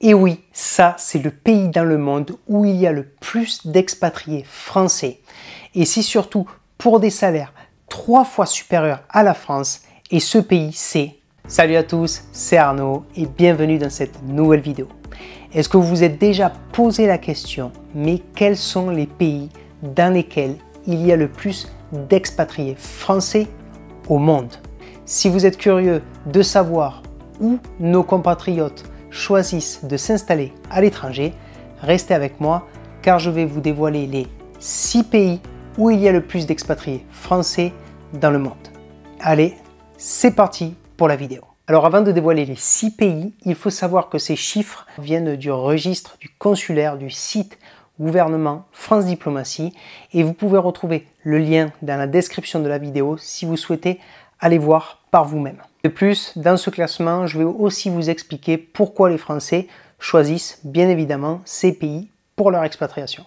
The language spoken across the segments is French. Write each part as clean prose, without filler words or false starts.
Et oui, ça c'est le pays dans le monde où il y a le plus d'expatriés français. Et c'est surtout pour des salaires 3 fois supérieurs à la France. Et ce pays c'est... Salut à tous, c'est Arnaud et bienvenue dans cette nouvelle vidéo. Est-ce que vous vous êtes déjà posé la question, mais quels sont les pays dans lesquels il y a le plus d'expatriés français au monde? Si vous êtes curieux de savoir où nos compatriotes choisissent de s'installer à l'étranger, restez avec moi car je vais vous dévoiler les 6 pays où il y a le plus d'expatriés français dans le monde. Allez, c'est parti pour la vidéo. Alors avant de dévoiler les 6 pays, il faut savoir que ces chiffres viennent du registre du consulaire du site gouvernement France Diplomatie et vous pouvez retrouver le lien dans la description de la vidéo si vous souhaitez aller voir par vous-même. De plus, dans ce classement, je vais aussi vous expliquer pourquoi les Français choisissent bien évidemment ces pays pour leur expatriation.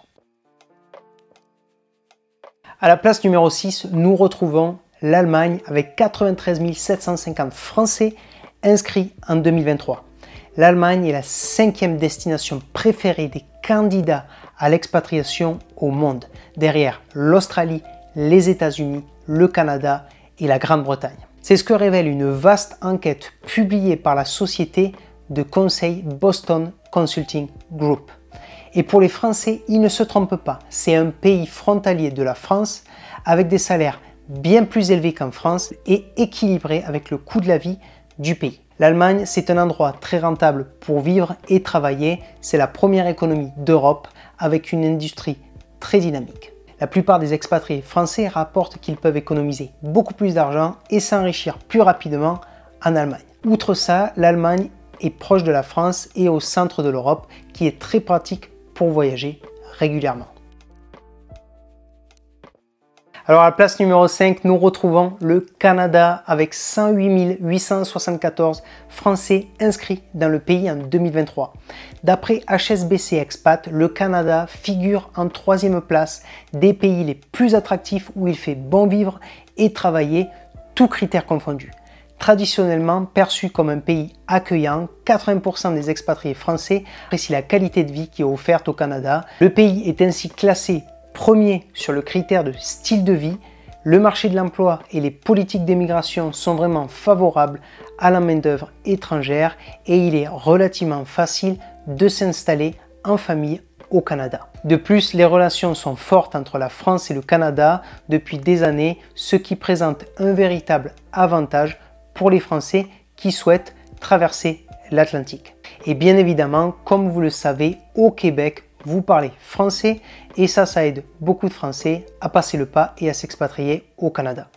À la place numéro 6, nous retrouvons l'Allemagne avec 93 750 Français inscrits en 2023. L'Allemagne est la 5e destination préférée des candidats à l'expatriation au monde, derrière l'Australie, les États-Unis, le Canada et la Grande-Bretagne. C'est ce que révèle une vaste enquête publiée par la société de conseil Boston Consulting Group. Et pour les Français, ils ne se trompent pas, c'est un pays frontalier de la France avec des salaires bien plus élevés qu'en France et équilibré avec le coût de la vie du pays. L'Allemagne, c'est un endroit très rentable pour vivre et travailler, c'est la première économie d'Europe avec une industrie très dynamique. La plupart des expatriés français rapportent qu'ils peuvent économiser beaucoup plus d'argent et s'enrichir plus rapidement en Allemagne. Outre ça, l'Allemagne est proche de la France et au centre de l'Europe, qui est très pratique pour voyager régulièrement. Alors à la place numéro 5, nous retrouvons le Canada avec 108 874 Français inscrits dans le pays en 2023. D'après HSBC Expat, le Canada figure en 3e place des pays les plus attractifs où il fait bon vivre et travailler, tous critères confondus. Traditionnellement perçu comme un pays accueillant, 80% des expatriés français apprécient la qualité de vie qui est offerte au Canada. Le pays est ainsi classé premier sur le critère de style de vie. Le marché de l'emploi et les politiques d'immigration sont vraiment favorables à la main-d'œuvre étrangère et il est relativement facile de s'installer en famille au Canada. De plus, les relations sont fortes entre la France et le Canada depuis des années, ce qui présente un véritable avantage pour les Français qui souhaitent traverser l'Atlantique. Et bien évidemment, comme vous le savez, au Québec, vous parlez français et ça aide beaucoup de Français à passer le pas et à s'expatrier au Canada.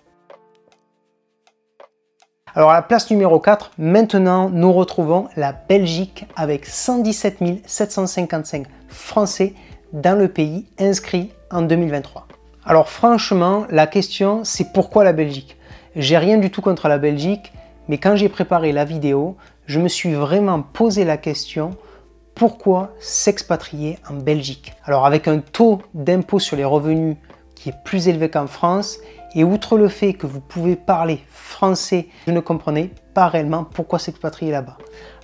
Alors à la place numéro 4, maintenant nous retrouvons la Belgique avec 117 755 Français dans le pays inscrits en 2023. Alors franchement, la question c'est pourquoi la Belgique? J'ai rien du tout contre la Belgique, mais quand j'ai préparé la vidéo, je me suis vraiment posé la question pourquoi s'expatrier en Belgique? Alors avec un taux d'impôt sur les revenus qui est plus élevé qu'en France, et outre le fait que vous pouvez parler français, je ne comprenais pas réellement pourquoi s'expatrier là-bas.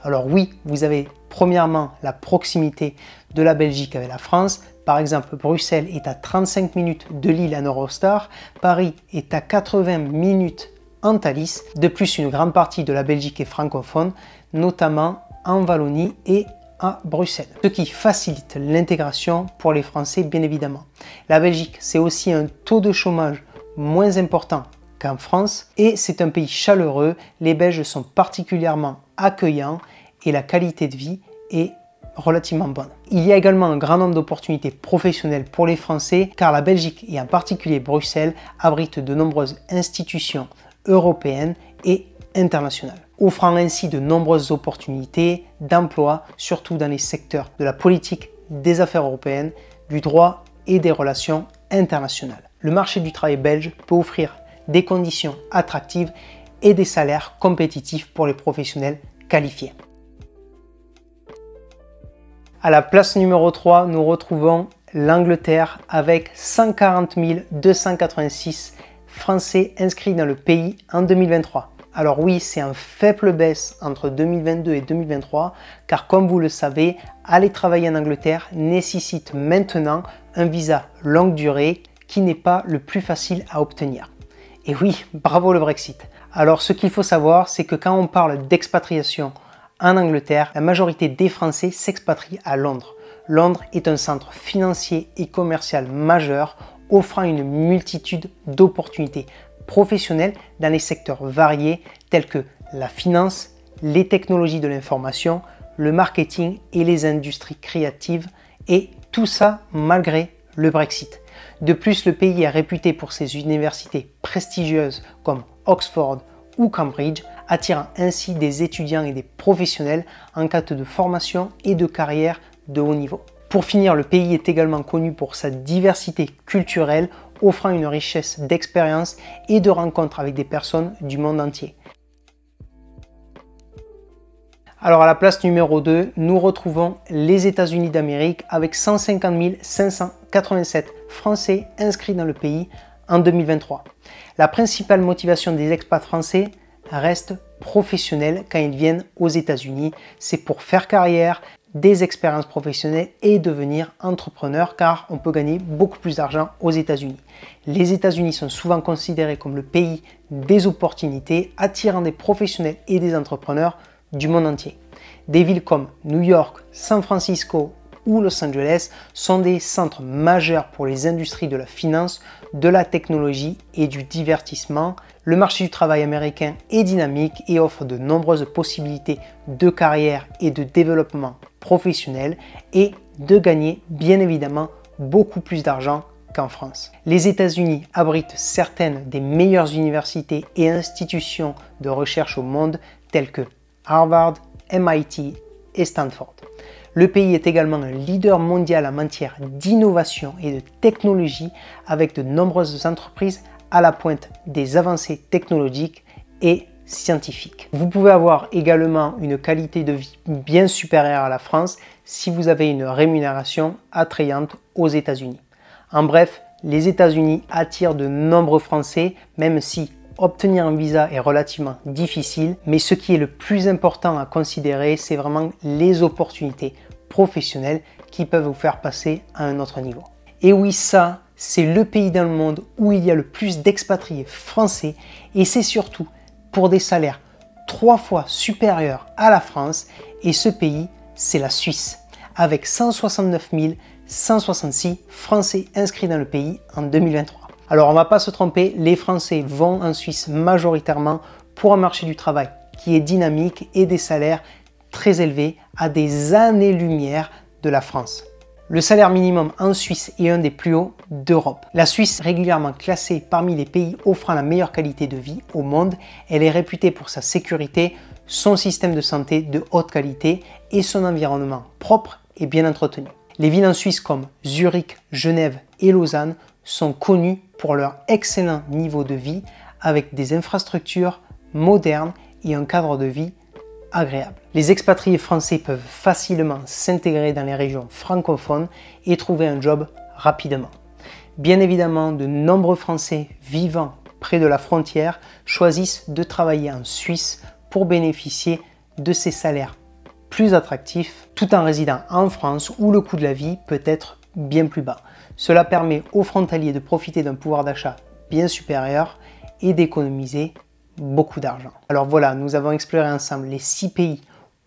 Alors oui, vous avez premièrement la proximité de la Belgique avec la France. Par exemple, Bruxelles est à 35 minutes de Lille en Eurostar, Paris est à 80 minutes en Thalys. De plus, une grande partie de la Belgique est francophone, notamment en Wallonie et à Bruxelles, ce qui facilite l'intégration pour les Français bien évidemment. La Belgique, c'est aussi un taux de chômage moins important qu'en France et c'est un pays chaleureux, les Belges sont particulièrement accueillants et la qualité de vie est relativement bonne. Il y a également un grand nombre d'opportunités professionnelles pour les Français car la Belgique et en particulier Bruxelles abrite de nombreuses institutions européennes et internationales, offrant ainsi de nombreuses opportunités d'emploi, surtout dans les secteurs de la politique, des affaires européennes, du droit et des relations internationales. Le marché du travail belge peut offrir des conditions attractives et des salaires compétitifs pour les professionnels qualifiés. À la place numéro 3, nous retrouvons l'Angleterre avec 140 286 Français inscrits dans le pays en 2023. Alors oui, c'est un faible baisse entre 2022 et 2023, car comme vous le savez, aller travailler en Angleterre nécessite maintenant un visa longue durée qui n'est pas le plus facile à obtenir. Et oui, bravo le Brexit. Alors ce qu'il faut savoir, c'est que quand on parle d'expatriation en Angleterre, la majorité des Français s'expatrient à Londres. Londres est un centre financier et commercial majeur, offrant une multitude d'opportunités professionnelles dans les secteurs variés tels que la finance, les technologies de l'information, le marketing et les industries créatives, et tout ça malgré le Brexit. De plus, le pays est réputé pour ses universités prestigieuses comme Oxford ou Cambridge, attirant ainsi des étudiants et des professionnels en quête de formation et de carrière de haut niveau. Pour finir, le pays est également connu pour sa diversité culturelle, offrant une richesse d'expériences et de rencontres avec des personnes du monde entier. Alors à la place numéro 2, nous retrouvons les États-Unis d'Amérique avec 150 587 Français inscrits dans le pays en 2023. La principale motivation des expats français reste professionnelle quand ils viennent aux États-Unis. C'est pour faire carrière, des expériences professionnelles et devenir entrepreneur, car on peut gagner beaucoup plus d'argent aux États-Unis. Les États-Unis sont souvent considérés comme le pays des opportunités, attirant des professionnels et des entrepreneurs du monde entier. Des villes comme New York, San Francisco ou Los Angeles sont des centres majeurs pour les industries de la finance, de la technologie et du divertissement. Le marché du travail américain est dynamique et offre de nombreuses possibilités de carrière et de développement professionnel, et de gagner bien évidemment beaucoup plus d'argent qu'en France. Les États-Unis abritent certaines des meilleures universités et institutions de recherche au monde telles que Harvard, MIT et Stanford. Le pays est également un leader mondial en matière d'innovation et de technologie, avec de nombreuses entreprises à la pointe des avancées technologiques et scientifiques. Vous pouvez avoir également une qualité de vie bien supérieure à la France si vous avez une rémunération attrayante aux États-Unis. En bref, les États-Unis attirent de nombreux Français, même si obtenir un visa est relativement difficile, mais ce qui est le plus important à considérer, c'est vraiment les opportunités professionnelles qui peuvent vous faire passer à un autre niveau. Et oui, ça, c'est le pays dans le monde où il y a le plus d'expatriés français, et c'est surtout pour des salaires 3 fois supérieurs à la France, et ce pays, c'est la Suisse, avec 169 166 Français inscrits dans le pays en 2023. Alors on ne va pas se tromper, les Français vont en Suisse majoritairement pour un marché du travail qui est dynamique et des salaires très élevés, à des années-lumière de la France. Le salaire minimum en Suisse est un des plus hauts d'Europe. La Suisse, régulièrement classée parmi les pays offrant la meilleure qualité de vie au monde, elle est réputée pour sa sécurité, son système de santé de haute qualité et son environnement propre et bien entretenu. Les villes en Suisse comme Zurich, Genève et Lausanne sont connues pour leur excellent niveau de vie, avec des infrastructures modernes et un cadre de vie agréable. Les expatriés français peuvent facilement s'intégrer dans les régions francophones et trouver un job rapidement. Bien évidemment, de nombreux Français vivant près de la frontière choisissent de travailler en Suisse pour bénéficier de ces salaires plus attractifs, tout en résidant en France où le coût de la vie peut être bien plus bas. Cela permet aux frontaliers de profiter d'un pouvoir d'achat bien supérieur et d'économiser beaucoup d'argent. Alors voilà, nous avons exploré ensemble les 6 pays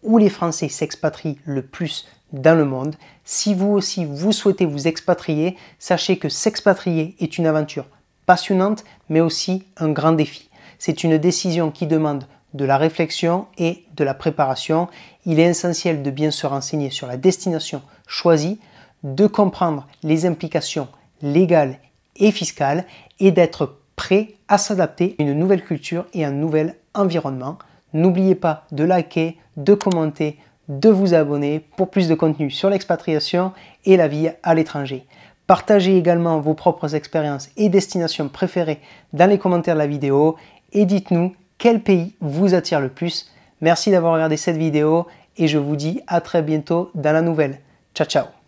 où les Français s'expatrient le plus dans le monde. Si vous aussi vous souhaitez vous expatrier, sachez que s'expatrier est une aventure passionnante mais aussi un grand défi. C'est une décision qui demande de la réflexion et de la préparation. Il est essentiel de bien se renseigner sur la destination choisie, de comprendre les implications légales et fiscales et d'être prêt à s'adapter à une nouvelle culture et un nouvel environnement. N'oubliez pas de liker, de commenter, de vous abonner pour plus de contenu sur l'expatriation et la vie à l'étranger. Partagez également vos propres expériences et destinations préférées dans les commentaires de la vidéo et dites-nous quel pays vous attire le plus. Merci d'avoir regardé cette vidéo et je vous dis à très bientôt dans la nouvelle. Ciao ciao.